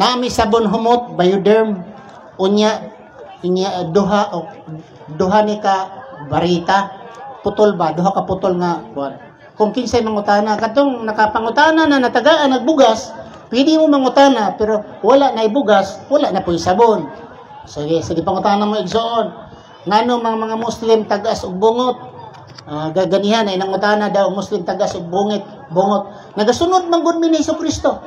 Nami sabon humot, bioderm, unya duha ni ka barita, putol ba, duha ka putol nga, kung kinsay mangutana, katong nakapangutana na natagaan, nagbugas, pwede mo mangutana, pero wala na ibugas, wala na po yung sabon. Sige pangutana mo igsoon. Ngano mga Muslim tagas og bungot, gaganihan ay nangutana daw Muslim tagas og bungot. Nagasunod man gud mi ni Kristo.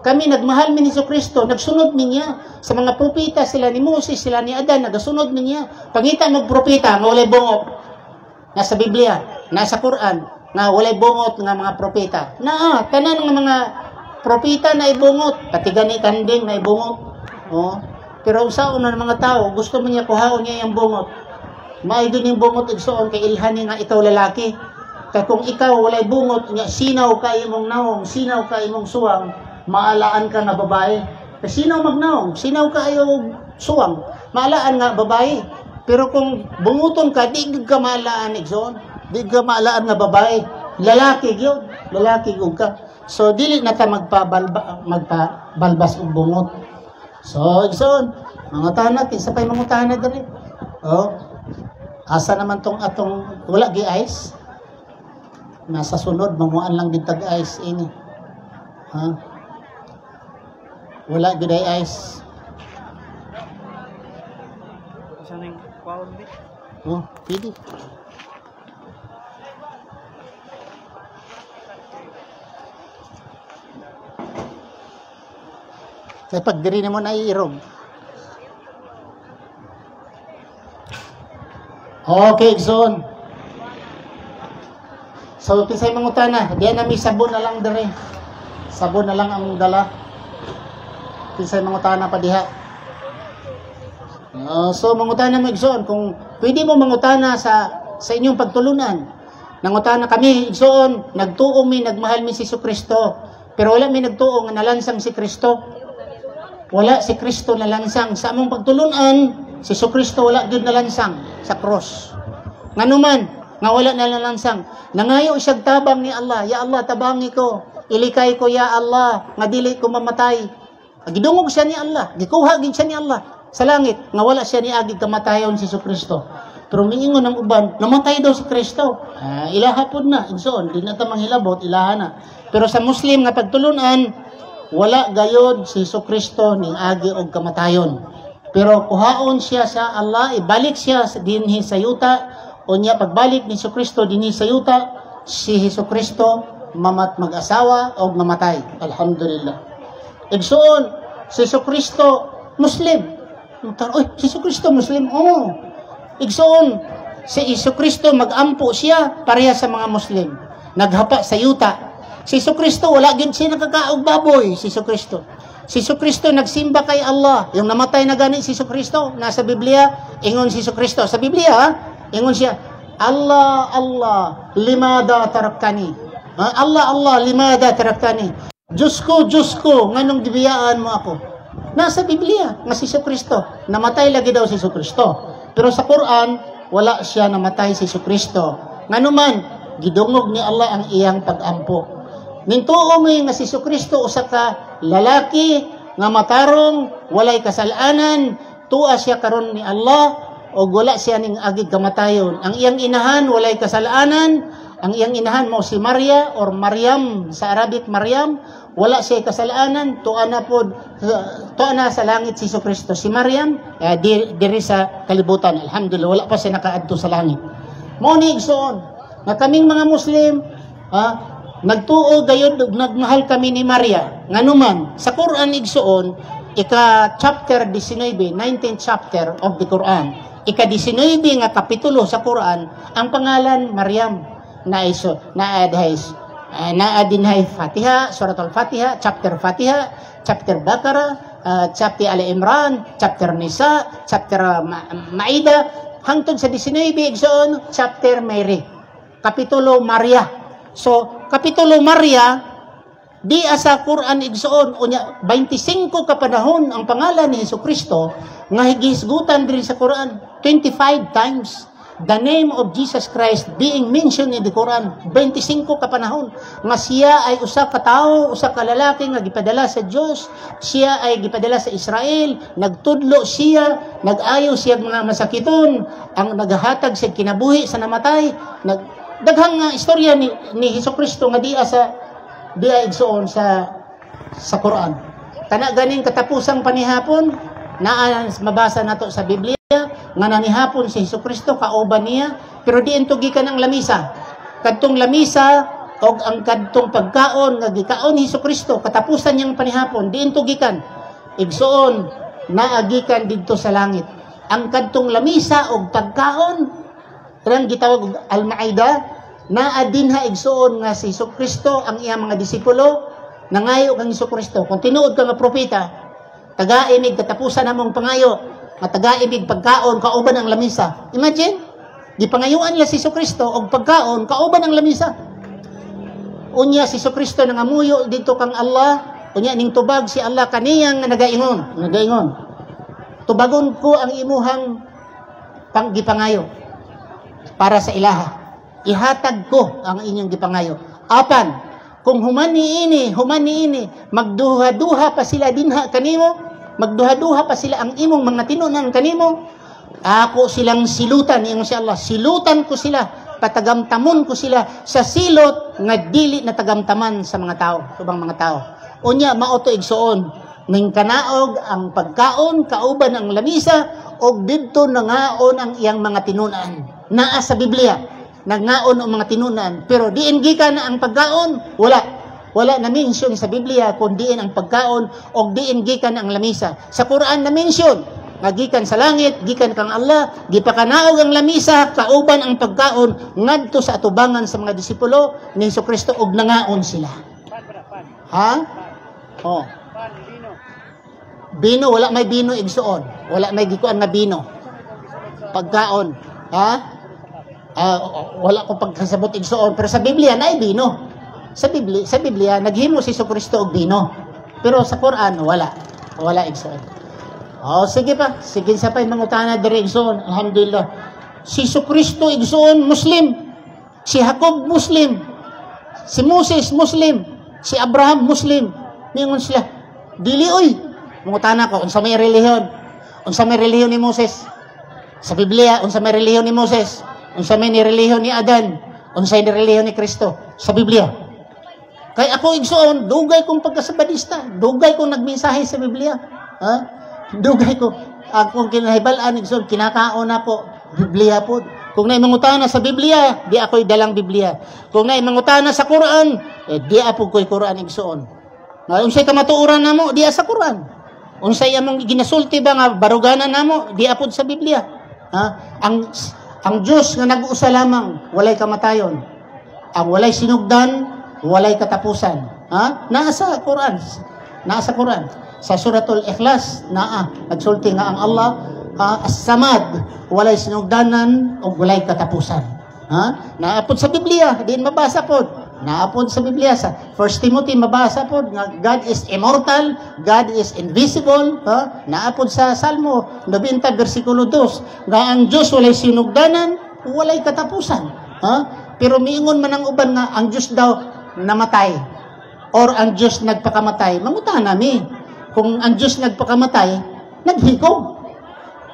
Kami nagmahal mi ni Kristo, nagsunod mi niya sa mga propeta, sila ni Moses, sila ni Adan, nagasunod mi niya. Pangita mag propeta nga walay bungot. Nasa Biblia, nasa Quran, nga walay bungot nga mga propeta. Tanan nga mga propeta na ibungot, pati gani kanding na ibungot. Pero usaon na ng mga tao, gusto mo niya kuhaon niya yung bungot. Maidon yung bungot igsoon kay ilhani nga ikaw lalaki. Kaya kung ikaw walay bungot, sinaw ka imong naong, sinaw ka imong suwang, maalaan ka nga babae. Kasi sinaw magnaong, sinaw ka ayaw suwang, maalaan nga babae. Pero kung bunguton ka, di ka maalaan igsoon, di ka maalaan nga babae. Lalaki yun, lalaki yun ka. So, dili na ta magpabalbas og bungot. So, igsoon, mga tanak, isa pa'y mga tanak dali. Asa naman tong atong, wala gi-ice? Nasa sunod, manguan lang din tag-ice ini. Wala giday ice. Sanang kwaon di? Pwede. Kaya pag diri mo na iirog. Okay, Exxon. So, kisay mangutana. Diyan na may sabon na lang diri. Sabon na lang ang dala. Kisay mangutana pa diha. So, mangutana mo, Exxon. Kung pwede mo mangutana sa inyong pagtulunan. Nangutana kami, Exxon. Nagtuong mi, nagmahal mi si Kristo. Pero wala mi nagtuong na nalansang si Kristo. Wala si Kristo na lansang. Sa among pagtulunan, si Kristo wala gyud na lansang sa cross. Nganuman, nga wala na lansang. Nangayo siyag tabang ni Allah. Ya Allah, tabangi ko. Ilikay ko, ya Allah, nga dili ko mamatay. Gidungog siya ni Allah. Gikuha gid siya ni Allah sa langit. Nga wala siya ni agig kamatayon si Kristo. Pero miingon ng uban, namatay daw si Kristo. Ilaha pod na. Igsoon, di na ta manghilabot, ilaha na. Pero sa Muslim nga pagtulunan, wala gayod si Kristo ning agi og kamatayon. Pero kuhaon siya sa Allah, ibalik siya dinhi sa yuta, unya pagbalik ni Kristo dinhi sa yuta, si Kristo mag-asawa o mamatay. Alhamdulillah. Igsoon, si Kristo Muslim. Si Kristo Muslim? Igsoon, si Kristo mag-ampo siya pareha sa mga Muslim. Naghapa sa yuta. Si Kristo, wala din siya nakakaog baboy, si Kristo. Si Kristo nagsimba kay Allah. Yung namatay na gani si Kristo, nasa Biblia, ingon si Kristo. Sa Biblia, ingon siya, Allah, Allah, limada taraktani. Allah, Allah, limada taraktani. Diyos ko, nganong dibiyaan mo ako? Nasa Biblia, nga si Kristo. Namatay lagi daw si Kristo. Pero sa Quran, wala siya namatay si Kristo. Nganuman, gidungog ni Allah ang iyang pag-ampo. Nintuo nga si Kristo usa ka lalaki nga matarong walay kasalanan, tuwa siya karon ni Allah o wala siya ning agig kamatayon. Ang iyang inahan walay kasalanan, ang iyang inahan mo si Maria or Maryam, sa Arabic Maryam, wala siya kasalanan, tuwa na sa langit si Kristo. Si Maryam diri sa kalibutan, alhamdulillah, wala pa siya nakaadto sa langit. Mao ni igsoon nga kaming mga Muslim, nagtuo gayon nagmahal kami ni Maria. Nganuman sa Quran igsoon, chapter 19, 19th chapter of the Quran, 19 nga kapitulo sa Quran, ang pangalan Maryam naadinhay Fatiha, Surat Al-Fatiha, chapter Baqarah, chapter Ali Imran, chapter Nisa, chapter Maida, hangtod sa 19 igsoon, chapter Mary, kapitulo Maria. So, kapitulo Maria, di asa Quran igsoon, unya 25 ka panahon ang pangalan ni Kristo nga higisgutan diri sa Quran 25 times. the name of Jesus Christ being mentioned in the Quran 25 ka panahon nga siya ay usa ka tawo, usa ka lalaki nga gipadala sa Dios, siya ay gipadala sa Israel, nagtudlo siya, nag-ayo siya mga masakiton, ang naghatag sa kinabuhi sa namatay, daghang nga istorya ni Hesukristo nga diya igsuon sa Quran. Kana ganing katapusang panihapon naa mabasa nato sa Biblia nga nanihapon si Hesukristo kauban niya, pero diin gikan ang lamisa. Kadtong lamisa og ang kadtong pagkaon nga gikaon ni Hesukristo katapusan niyang panihapon, diin gikan igsuon naagikan didto sa langit. Ang kadtong lamisa og pagkaon kanang gitawag og al-Maida, naa dinha igsuon nga si Hesukristo ang iyang mga disipulo nangayo kang Hesukristo kung tinuod ka nga propeta, taga-imig katapusan namong pangayo nga taga-imig pagkaon kauban ang lamisa. Imagine, gipangayuan niya si Hesukristo og pagkaon kauban ang lamisa. Unya si Hesukristo nangamuyo dito kang Allah, unya ning tubag si Allah kaniyang nga nagaingon. Tubagon ko ang imuhang gipangayo para sa ilaha. Ihatag ko ang inyong gipangayo. Apan kung humani ini, magduha-duha pa sila dinha kanimo, magduha-duha pa sila ang imong mga tinunan kanimo, ako silang silutan, ingon si Allah, silutan ko sila, patagamtamon ko sila sa silot nga dili na tagamtaman sa mga tao, subang mga tao. Unya mao to igsuon, ning kanaog ang pagkaon kauban ang lamisa og didto nangaon ang iyang mga tinunan. Naa sa Biblia, nangaon ang mga tinunan, pero diin gikan na ang pagkaon, wala na mention sa Biblia kung diin ang pagkaon o diin gikan ang lamisa. Sa Quran na mention, gikan sa langit, gikan kang Allah, gipakanaog ang lamisa, kauban ang pagkaon, ngadto sa atubangan sa mga disipulo ni Hesukristo og nangaon sila. Ha? Oh. Bino, wala may bino igsuon. Wala may gikuan nga bino. Pagkaon. Ha? Wala ko pagkasabot igsuon, pero sa Biblia na bino. Sa Biblia naghimo si Hesukristo og bino. Pero sa Quran wala igsoon. Sige pa, sige sa pay mangutana diri igsoon. Alhamdulillah. Si Hesukristo igsoon Muslim. Si Jacob Muslim. Si Moses Muslim. Si Abraham Muslim. Ningon sila, dili oy. Mangutana ko unsa may relihiyon? Unsa may relihiyon ni Moses? Sa Biblia unsa may relihiyon ni Moses? Unsa may ni relihiyon ni Adan? Unsa ni relihiyon ni Kristo? Sa Biblia. Kay ako igsoon, dugay kong pagkasabadista, dugay kong nagmensahe sa Biblia. Ha? Dugay ko. Akong kinahibal-an igsoon, kinakaon ako Biblia po. Kung naay mangutana sa Biblia, di ako'y dalang Biblia. Kung naay mangutana sa Quran, di ako ko'y Quran igsoon. Unsay kamatuoran namo, di sa Quran. Unsay among ginasulti ba nga baruganan namo, di apod sa Biblia. Ha? Ang Diyos nga nag-uusa lamang, walay kamatayon. Ang walay sinugdan, walay katapusan. Ha? Naa sa Quran. Sa Suratul Ikhlas, nagsulti nga ang Allah, As-Samad, walay sinugdanan o walay katapusan. Ha? Naapod sa Biblia, diin mabasa pod. Naapod sa Biblia, sa 1 Timothy mabasa pod nga God is immortal, God is invisible. Ha? Naapod sa Salmo 90 versikulo 2, nga ang Diyos walay sinugdanan, walay katapusan. Ha? Pero miingon man ang uban nga ang Diyos daw namatay or ang Diyos nagpakamatay. Mangutana mi, kung ang Diyos nagpakamatay, naghikog.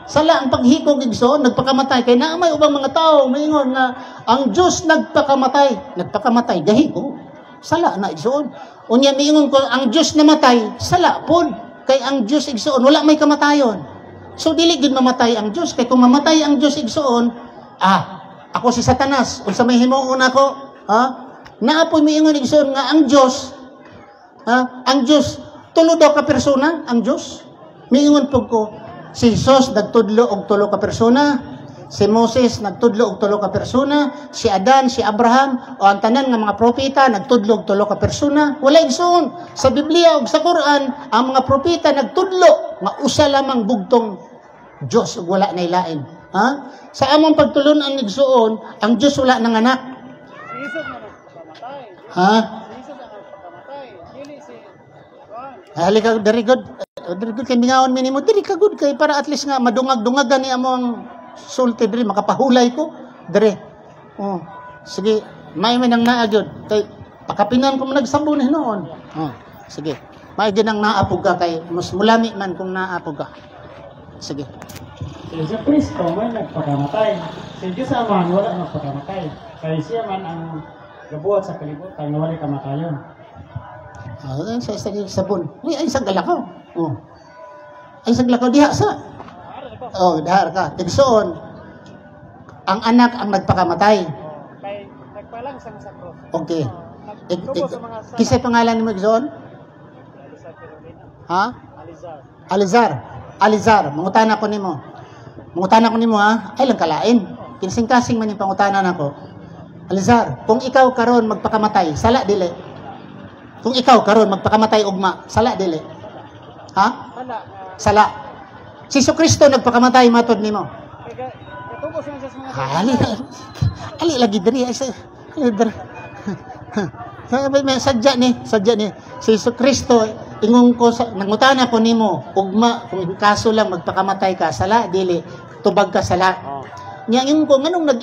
Sala ang paghikog igsoon, nagpakamatay. Kaya naamay ubang mga tao, maingon nga, ang Diyos nagpakamatay, gahikog. Sala na igsoon. Unya maingon ko, ang Diyos namatay, sala pod. Kay ang Diyos igsoon, wala may kamatayon. So, dili gid mamatay ang Diyos. Kay kung mamatay ang Diyos igsoon, ako si Satanas, unsa may himuon ako, naapoy miingon igsoon nga ang Diyos, tulo daw ka persona, ang Diyos. Miingon po ko, si Jesus nagtudlo og tulo ka persona, si Moses nagtudlo og tulo ka persona, si Adan, si Abraham, o ang tanan nga mga propeta nagtudlo og tulo ka persona. Wala igsoon. Sa Biblia ug sa Quran, ang mga propeta nagtudlo nga usa lamang bugtong Diyos ug wala nay lain. Ha? Sa among pagtulon ang igsoon, ang Diyos wala nang anak. Ha? Halika, very good. Very good kay mingaon minimo. Diri ka good kay para at least nga madungag-dungagan ni among sulti diri makapahulay ko diri. Oh, sige, may man nang naagyod kay pakapinan ko man nagsabon noon. Oh, sige. May ginang naapog ka kay mas mulami man kung naapog ka. Sige. Si Kristo man nagpakamatay. Si Diyos Ama wala nagpakamatay. Kaya siya man ang gabuhat sa kalibutan na wala kamatayon. Sa sabon. Ay sa galakaw. Oh. Ay sa galakaw diha sa. Oh, dahar ka. Tigsoon. Ang anak ang nagpakamatay. Kay nagpalangsang sa cross. Okay. Nagtubo sa mga sala. Kisay pangalan ni Magzoon? Alizar Carolina. Ha? Alizar. Alizar. Alizar. Mangutana ko nimo. Mangutana ko nimo ha. Ay lang kalain. Kinsing-kasing man yung pangutanan ako. Alizar, kung ikaw karon magpakamatay, sala dili. Kung ikaw karon magpakamatay ugma, sala dili. Ha? Sala. Sala. Si Kristo nagpakamatay matod nimo. Kay katubo siya sa mga Ali, ali lagi diri ay sa ali diri. Sabi may sadya ni. Si Kristo ingon ko sa nangutana ko nimo, ugma kung kaso lang magpakamatay ka, sala dili, tubag ka sala. Nya ingon ko nganong nag